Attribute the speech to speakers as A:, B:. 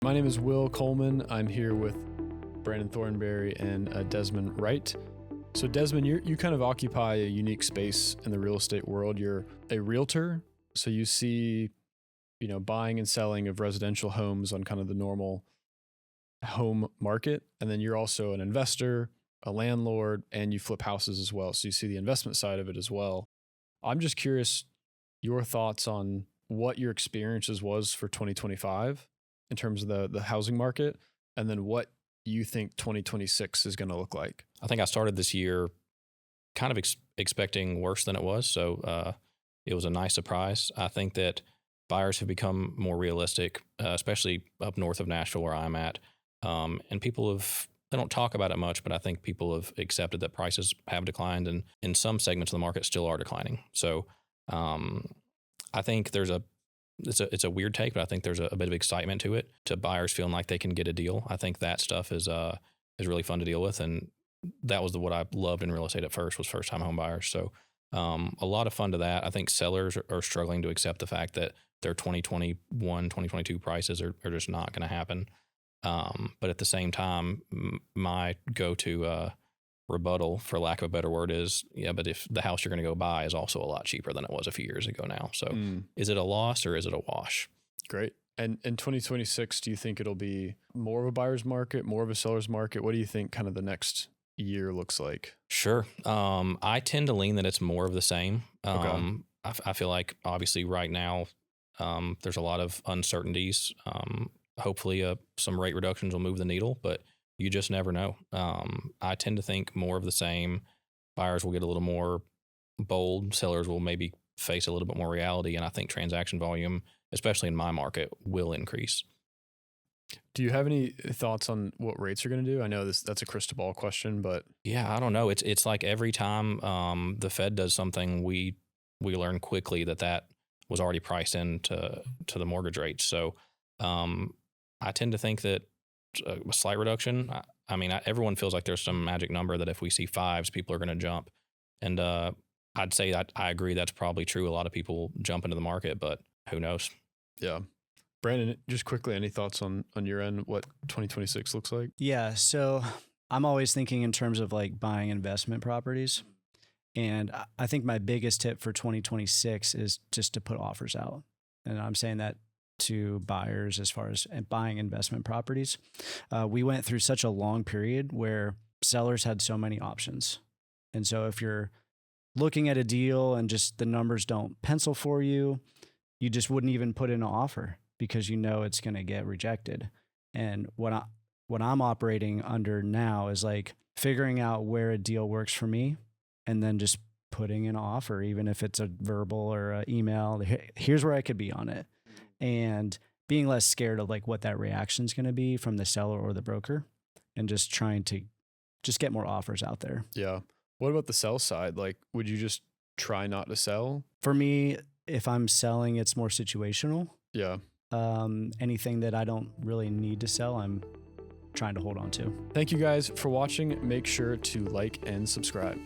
A: My name is Will Coleman. I'm here with Brandon Thornberry and Desmond Wright. So Desmond, you kind of occupy a unique space in the real estate world. You're a realtor, so you see, buying and selling of residential homes on kind of the normal home market. And then you're also an investor, a landlord, and you flip houses as well. So you see the investment side of it as well. I'm just curious your thoughts on what your experiences was for 2025 in terms of the housing market, and then what you think 2026 is going to look like.
B: I think I started this year kind of expecting worse than it was. So it was a nice surprise. I think that buyers have become more realistic, especially up north of Nashville where I'm at. And they don't talk about it much, but I think people have accepted that prices have declined, and in some segments of the market still are declining. So I think it's a weird take, but I think there's a bit of excitement to it, to buyers feeling like they can get a deal. I think that stuff is really fun to deal with, and that was what I loved in real estate at first, was first time home buyers. So a lot of fun to that. I think sellers are struggling to accept the fact that their 2021, 2022 prices are just not going to happen. But at the same time, my go-to rebuttal, for lack of a better word, is, but if the house you're going to go buy is also a lot cheaper than it was a few years ago now. So is it a loss or is it a wash?
A: Great. And in 2026, do you think it'll be more of a buyer's market, more of a seller's market? What do you think kind of the next year looks like?
B: Sure. I tend to lean that it's more of the same.
A: Okay.
B: I feel like obviously right now there's a lot of uncertainties. Hopefully some rate reductions will move the needle, but you just never know. I tend to think more of the same. Buyers will get a little more bold. Sellers will maybe face a little bit more reality. And I think transaction volume, especially in my market, will increase.
A: Do you have any thoughts on what rates are going to do? I know that's a crystal ball question, but
B: yeah, I don't know. It's like every time the Fed does something, we learn quickly that was already priced into the mortgage rates. So I tend to think that a slight reduction. I mean, everyone feels like there's some magic number that if we see fives, people are going to jump. And I'd say that I agree that's probably true. A lot of people jump into the market, but who knows?
A: Yeah. Brandon, just quickly, any thoughts on your end, what 2026 looks like?
C: Yeah. So I'm always thinking in terms of like buying investment properties. And I think my biggest tip for 2026 is just to put offers out. And I'm saying that to buyers as far as buying investment properties. We went through such a long period where sellers had so many options. And so if you're looking at a deal and just the numbers don't pencil for you, you just wouldn't even put in an offer because you know it's going to get rejected. And what I'm operating under now is like figuring out where a deal works for me and then just putting in an offer, even if it's a verbal or an email. Here's where I could be on it. And being less scared of like what that reaction is going to be from the seller or the broker, and just trying to just get more offers out there.
A: Yeah. What about the sell side? Like, would you just try not to sell?
C: For me, if I'm selling, it's more situational.
A: Yeah.
C: Anything that I don't really need to sell, I'm trying to hold on to.
A: Thank you guys for watching. Make sure to like and subscribe.